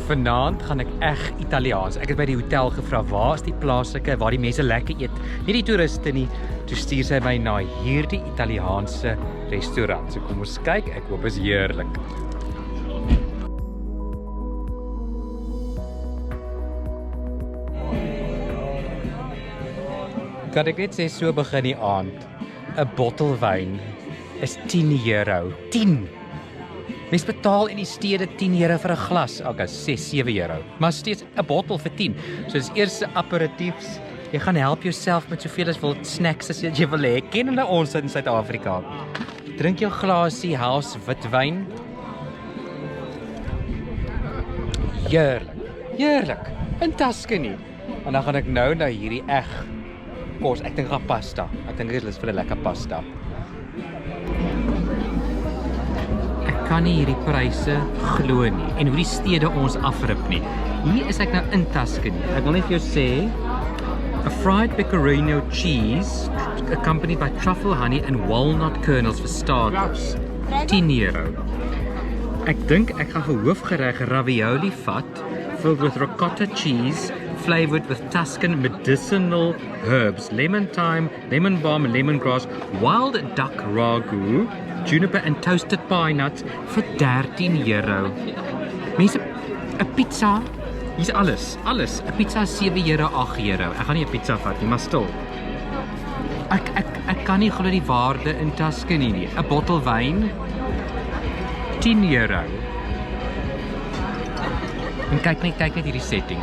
Vanaand gaan ek echt Italiaans. Ek het by die hotel gevra, waar is die plaaslike, waar die mense lekker eet. Nie die toeriste nie. Toe stuur sy my na hierdie Italiaanse restaurant. So kom ons kyk, ek hoop is heerlik. Kan ek net sê, so begin die aand. 'n Bottel wyn is €10. 10! Mens betaal in die stede €10 vir 'n glas. Okay, 6-7 euro. Maar steeds 'n bottel vir 10. So dis eers aperitiefs. Jy gaan help jouself met soveel as wil snacks as jy wil hê. Ken hulle ons in Suid-Afrika. Drink jou glasie house witwyn. Heerlik. Heerlik. In Tuscany. En dan gaan ek nou na hierdie kos. Ek dink gaan pasta. Ek dink dit is vir 'n lekker pasta. Ek kan nie hierdie pryse glo nie en hoe die stede ons afrip nie. Hier is ek nou in Tuscany. Ek wil net vir jou sê, a fried pecorino cheese accompanied by truffle honey and walnut kernels for starters. €10. Ek dink ek gaan vir hoofgereg ravioli vat filled with ricotta cheese flavored with Tuscan medicinal herbs, lemon thyme, lemon balm, lemongrass, wild duck ragu, juniper and toasted pine nuts vir €13. Mense, 'n pizza, hier's alles. 'n pizza is €7, €8. Ek gaan nie 'n pizza vat nie, maar stil. Ek kan nie glo die waarde in Tuscany nie. 'n Bottel wyn, €10. En kyk net hierdie setting.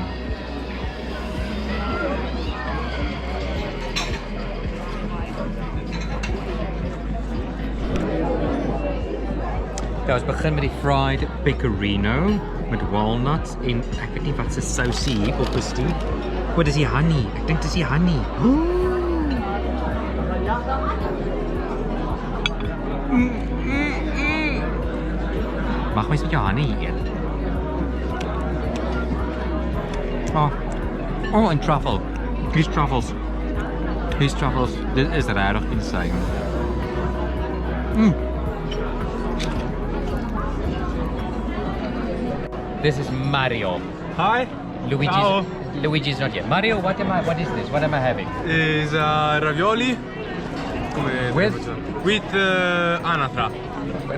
Ja, ons begin met die fried pecorino met walnuts en ek weet nie wat se sousie hier op is nie. O, dis die honey. Ek dink dis die honey. Mag mens met jou honey eet? Oh, en truffle. These truffles. Dit is regtig insane. This is Mario. Hi. Luigi's not here. Mario, what is this? What am I having? Is ravioli With? with anatra.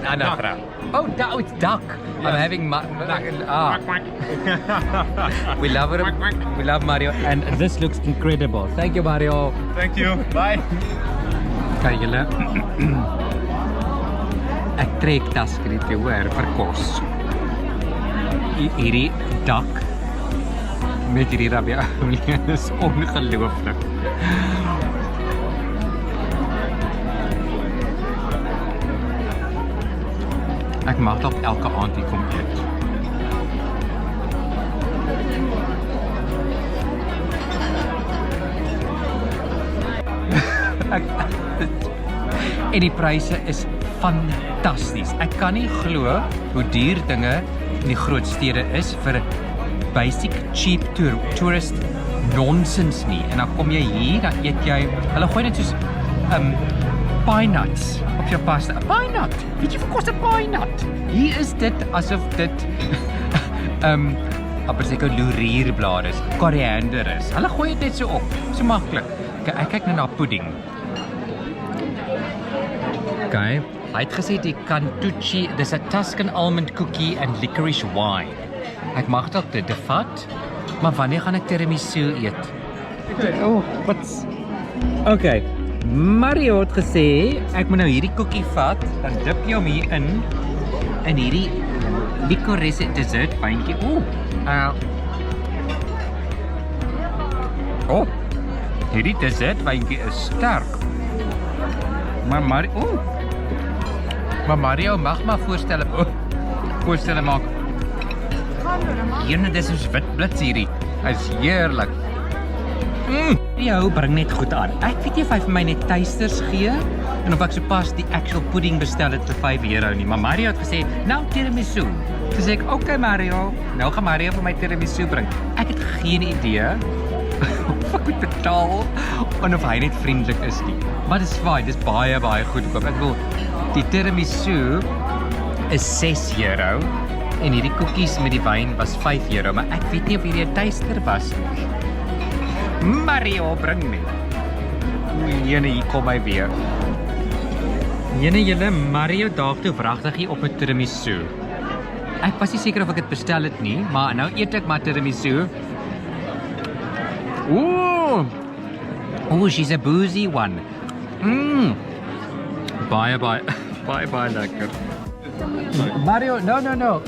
Anatra. Oh, it's duck. Yes. I'm having We love it. We love Mario, and this looks incredible. Thank you, Mario. Thank you. Bye. Kyk julle. Ek trek Tuscany toe hoor vir kos. Hierdie dak met hierdie ravioli is ongelooflik. Ek mag dalk elke aand hier kom eet. En die pryse is fantasties. Ek kan nie glo hoe duur dinge in die groot stede is vir basic cheap tourist nonsense nie. En dan kom jy hier, dan eet jy, hulle gooi net soos pine nuts op jou pasta. 'n Pine nut. Weet jy wat kos 'n pine nut? Hier is dit asof dit amper seker laurierblare is, koriander is. Hulle gooi dit net so op. So maklik. Ek kyk nou na pudding. Okay. Hy het gesê die cantucci, dis 'n Tuscan almond cookie and licorice wine. Ek mag dalk dit vat, maar wanneer gaan ek tiramisu eet? Wat's... Okay. Mario het gesê, ek moet nou hierdie koekie vat, dan dip jy hom hier in hierdie licorice dessert wyntjie. Hierdie dessert wyntjie is sterk. Maar Mario mag maar voorstelle maak. Hierne, dis soos wit blits hierdie. Hy is heerlik. Jou bring net goed aan. Ek weet nie of hy vir my net tasters gee en of ek sopas die actual pudding bestel het vir €5 nie. Maar Mario het gesê, nou tiramisu. Toe sê ek, okay Mario, nou gaan Mario vir my tiramisu bring. Ek het geen idee of ek moet betaal en of hy net vriendelik is nie. Maar dis fyn, dis baie goedkoop. Ek bedoel, die tiramisu is €6 En hierdie koekies met die wyn was €5, maar ek weet nie of hierdie 'n tuister was nie. Mario, bring my. Jene, hier kom hy weer. Jene, julle, Mario daag toe wragtig hier op 'n tiramisu. Ek was nie seker of ek dit bestel het nie, maar nou eet ek maar tiramisu. Ooh, she's a boozy one. Baie lekker. Mario, no.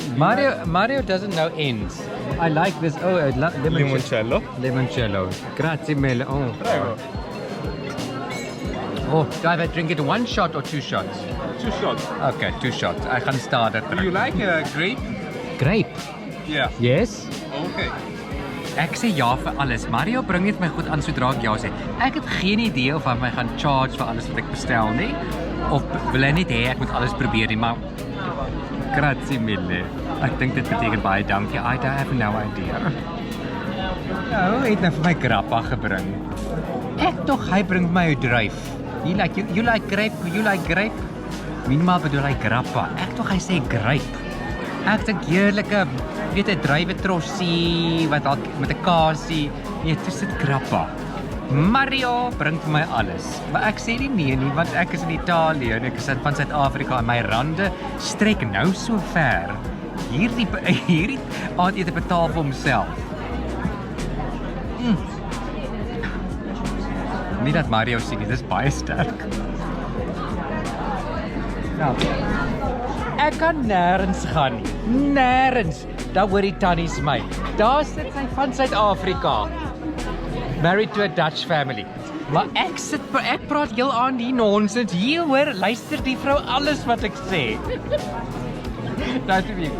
Mario doesn't know ends. I like this. Oh, Limoncello. Limoncello. Grazie mille. Oh. Prego. Oh, do I drink it 1 shot or 2 shots? 2 shots. Okay, 2 shots. I gaan start dit. Do you like grape? Grape? Yeah. Yes. Okay. Ek sê ja vir alles. Mario bring net my goed aan sodra ek ja sê. Ek het geen idee of hy my gaan charge vir alles wat ek bestel nie, of wil hy net hê ek moet alles probeer nie, maar grazie mille. Ek dink dit beteken baie dankie. I don't have no idea. Nou, hy het nou vir my grappa gebring. Ek tog, hy bring my 'n druif. You like grape? Minimaal bedoel hy grappa. Ek tog, hy sê grape. Ek dink heerlike, weet 'n druiwetrossie wat dalk met 'n kaasie. Nee, dis dit grappa. Mario bring vir my alles. Maar ek sê nie, want ek is in Italië en ek is van Suid-Afrika en my rande strek nou so ver. Hierdie aandete betaal vir homself. Nie dat Mario sê nie, dis baie sterk. Nou, ek kan nêrens gaan nie. Nêrens. Daar hoor die tannies my. Daar sit sy van Suid-Afrika. Married to a Dutch family. Maar ek praat heel aan die nonsens. Hier hoor, luister die vrou alles wat ek sê. Nou toe weer.